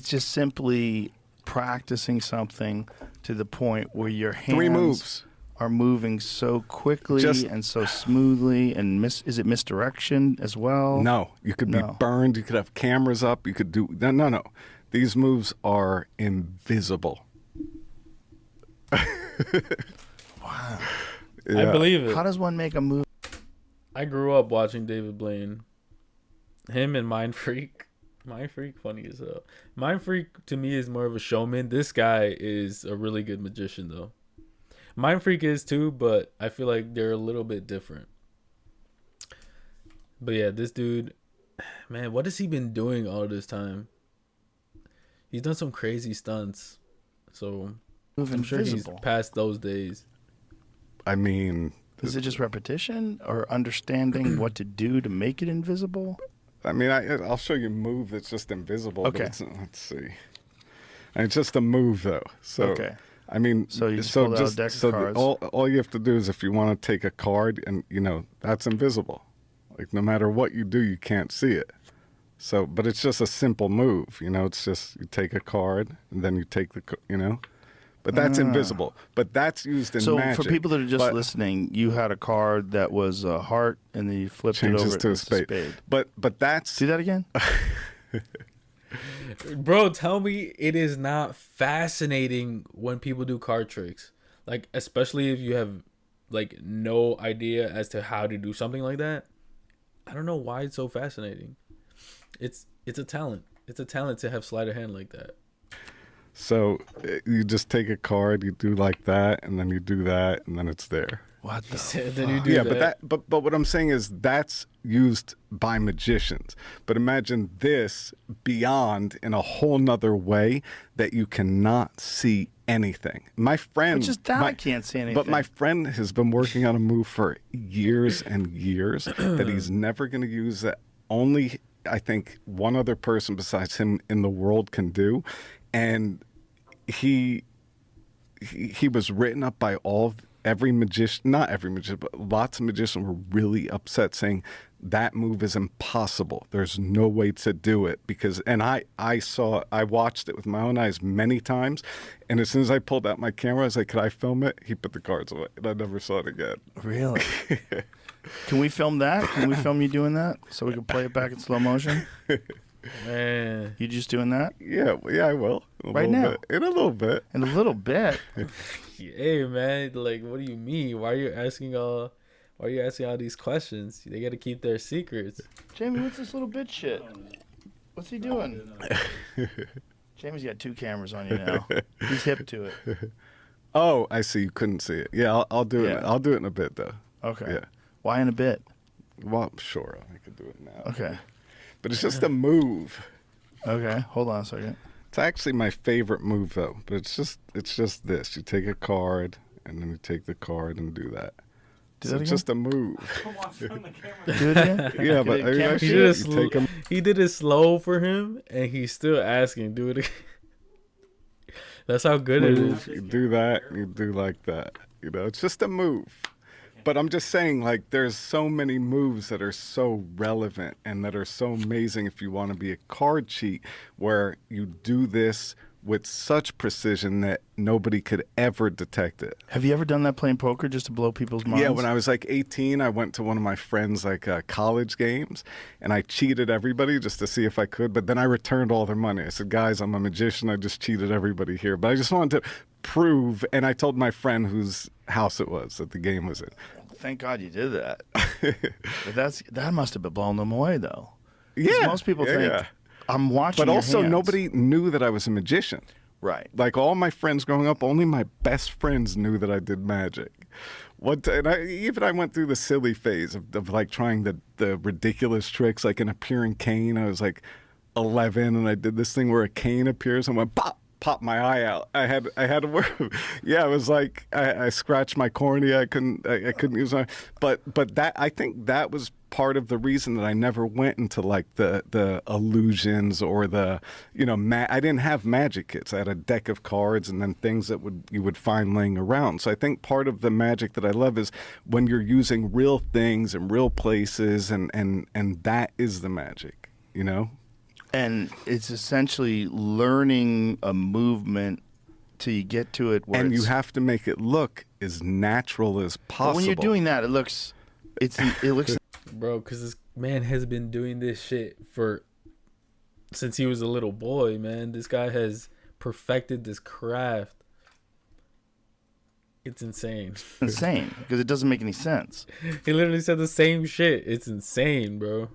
it's just simply practicing something to the point where your hands 3 moves are moving so quickly and so smoothly, and is it misdirection as well? No, you could be burned. You could have cameras up. You could do no. These moves are invisible. Wow. Yeah. I believe it. How does one make a move? I grew up watching David Blaine. Him and Mind Freak. Mind Freak, funny as hell. Mind Freak to me is more of a showman. This guy is a really good magician though. Mind Freak is too, but I feel like they're a little bit different. But yeah, this dude, man, what has he been doing all this time? He's done some crazy stunts. So I'm sure he's past those days. I mean, is it just repetition or understanding what to do to make it invisible? I mean, I'll show you a move that's just invisible. Okay. Let's see. And it's just a move, though. So, okay. I mean, so you just pull out a deck of cards. All you have to do is if you want to take a card, and that's invisible. Like no matter what you do, you can't see it. So, but it's just a simple move. It's just you take a card and then you take But that's invisible. But that's used in magic. So for people that are just listening, you had a card that was a heart, and then you flipped it over to a spade. But that's do that again. Bro, tell me it is not fascinating when people do card tricks. Like, especially if you have, like, no idea as to how to do something like that. I don't know why it's so fascinating. It's a talent. It's a talent to have sleight of hand like that. So you just take a card, you do like that, and then you do that, and then it's there. What the then you do that. But what I'm saying is that's used by magicians. But imagine this beyond in a whole nother way that you cannot see anything. My friend, I can't see anything. But my friend has been working on a move for years and years that he's never going to use. That only I think one other person besides him in the world can do, and he was written up by every magician, not every magician, but lots of magicians were really upset saying that move is impossible. There's no way to do it and I watched it with my own eyes many times. And as soon as I pulled out my camera, I was like, could I film it? He put the cards away and I never saw it again. Really? Can we film that? Can we film you doing that so we can play it back in slow motion? Man, you just doing that? Yeah, I will. Right now? In a little bit. In a little bit. Hey man, like, what do you mean? Why are you asking all these questions? They got to keep their secrets. Jamie, what's this little bitch shit? What's he doing? Jamie's got 2 cameras on you now. He's hip to it. Oh, I see. You couldn't see it. Yeah, I'll do it. I'll do it in a bit though. Okay. Yeah. Why in a bit? Well, sure, I could do it now. Okay. But it's just a move. Okay, hold on a second. It's actually my favorite move though. But it's just this. You take a card and then you take the card and do that. It's just a move. Do it again? Yeah, but he did it slow for him, and he's still asking, do it again. That's how good it is. You do that, and you do like that. It's just a move. But I'm just saying, like, there's so many moves that are so relevant and that are so amazing if you want to be a card cheat, where you do this with such precision that nobody could ever detect it. Have you ever done that playing poker just to blow people's minds? Yeah, when I was like 18, I went to one of my friends' college games, and I cheated everybody just to see if I could. But then I returned all their money. I said, guys, I'm a magician. I just cheated everybody here. But I just wanted to prove, and I told my friend whose house it was that the game was in. Thank God you did that. But that must have been blown them away, though. Yeah. Most people think, I'm watching But also, hands. nobody knew that I was a magician. Right. Like all my friends growing up, only my best friends knew that I did magic. I went through the silly phase of like trying the ridiculous tricks, like an appearing cane. I was like 11, and I did this thing where a cane appears and went pop my eye out. I had to work. Yeah, it was like I scratched my cornea. I couldn't use my. But that, I think that was part of the reason that I never went into like the illusions or the I didn't have magic kits. I had a deck of cards and then things that you would find laying around. So I think part of the magic that I love is when you're using real things and real places, and that is the magic, And it's essentially learning a movement till you get to it. Where And you it's- have to make it look as natural as possible. But when you're doing that, it looks Bro, because this man has been doing this shit since he was a little boy, man. This guy has perfected this craft. It's insane. insane because it doesn't make any sense. He literally said the same shit. It's insane, bro.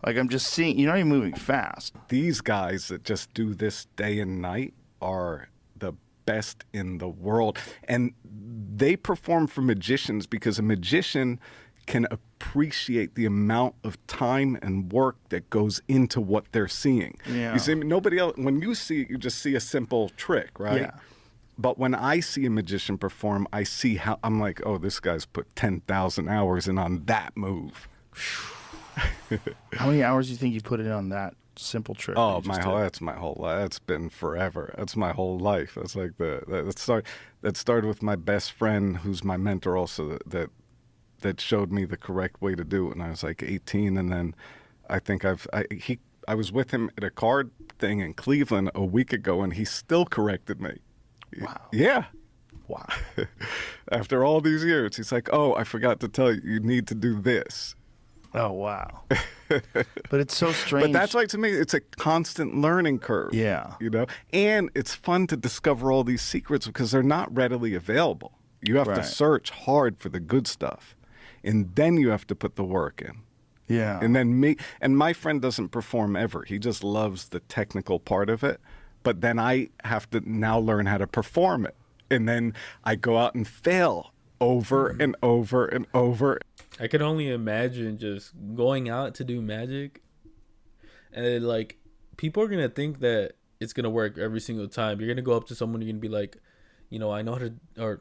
Like, I'm just seeing, you're not even moving fast. These guys that just do this day and night are the best in the world. And they perform for magicians because a magician can appreciate the amount of time and work that goes into what they're seeing. Yeah. You see, nobody else, when you see it, you just see a simple trick, right? Yeah. But when I see a magician perform, I see how, I'm like, oh, this guy's put 10,000 hours in on that move. How many hours do you think you put in on that simple trick? that Oh, you just did? that's my whole life. That's been forever. That's my whole life. That's like that started with my best friend, who's my mentor, also that showed me the correct way to do it when I was like 18, and then I think I was with him at a card thing in Cleveland a week ago, and he still corrected me. Wow. Yeah. Wow. After all these years, he's like, "Oh, I forgot to tell you, you need to do this." Oh, wow. But it's so strange. But that's why, to me, it's a constant learning curve. Yeah. You know, and it's fun to discover all these secrets because they're not readily available. You have to Right. search hard for the good stuff, and then you have to put the work in. Yeah. And then my friend doesn't perform ever. He just loves the technical part of it. But then I have to now learn how to perform it. And then I go out and fail over and over and over. I could only imagine just going out to do magic, and then, like, people are gonna think that it's gonna work every single time. You're gonna go up to someone, you're gonna be like, I know how to, or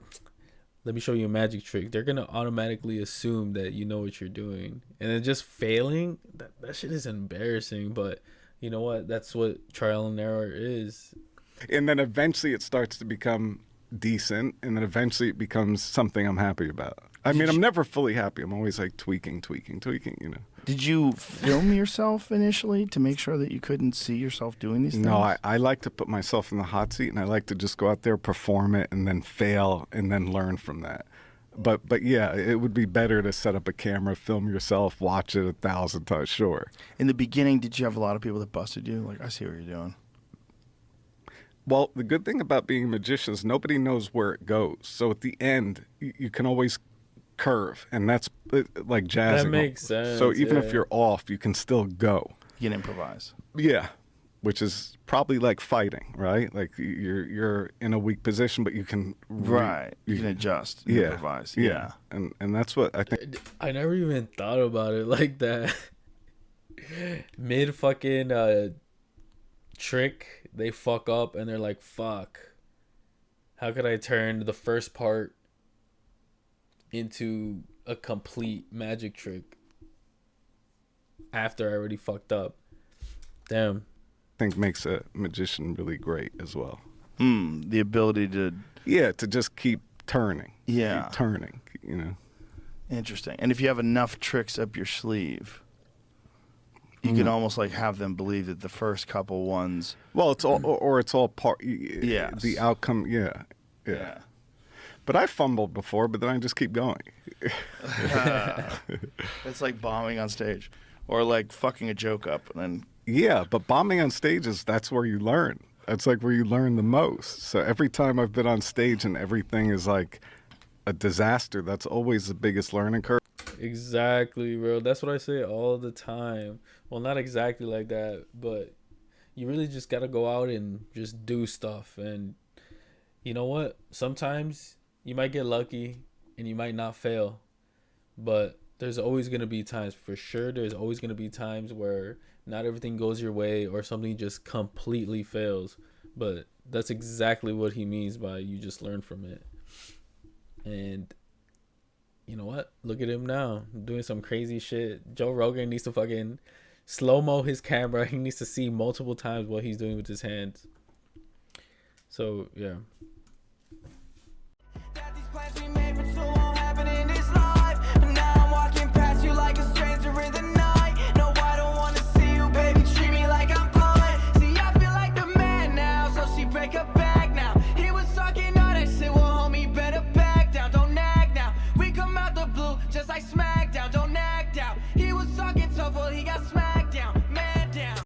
let me show you a magic trick. They're gonna automatically assume that you know what you're doing, and then just failing, that shit is embarrassing. But you know what? That's what trial and error is. And then eventually it starts to become decent, and then eventually it becomes something I'm happy about. I mean, I'm never fully happy. I'm always like tweaking, you know. Did you film yourself initially to make sure that you couldn't see yourself doing these things? No, I like to put myself in the hot seat, and I like to just go out there, perform it, and then fail, and then learn from that. But yeah, it would be better to set up a camera, film yourself, watch it 1,000 times, sure. In the beginning, did you have a lot of people that busted you? Like, I see what you're doing. Well, the good thing about being a magician is nobody knows where it goes. So at the end, you can always curve, and that's like jazzing. That makes sense. So even yeah. if you're off, you can still go. You can improvise. Yeah, which is probably like fighting, right? Like you're in a weak position, but you can Right. You can adjust. And improvise. Yeah. And that's what I think. I never even thought about it like that. Mid fucking trick, they fuck up and they're like, fuck. How could I turn the first part into a complete magic trick after I already fucked up? Damn. I think makes a magician really great as well. The ability to. Yeah, to just keep turning. Yeah. Keep turning, you know. Interesting. And if you have enough tricks up your sleeve, you can almost like have them believe that the first couple ones. Well, it's all, or it's all part. Yes. The outcome, yeah. But I fumbled before, but then I just keep going. It's like bombing on stage, or like fucking a joke up, and then. Yeah, but bombing on stages, that's where you learn. That's like where you learn the most. So every time I've been on stage and everything is like a disaster, that's always the biggest learning curve. Exactly, bro. That's what I say all the time. Well, not exactly like that, but you really just got to go out and just do stuff. And you know what? Sometimes you might get lucky and you might not fail. But there's always going to be times, for sure, there's always going to be times where not everything goes your way or something just completely fails. But that's exactly what he means by you just learn from it. And you know what? Look at him now, doing some crazy shit. Joe Rogan needs to fucking slow-mo his camera. He needs to see multiple times what he's doing with his hands. So, yeah.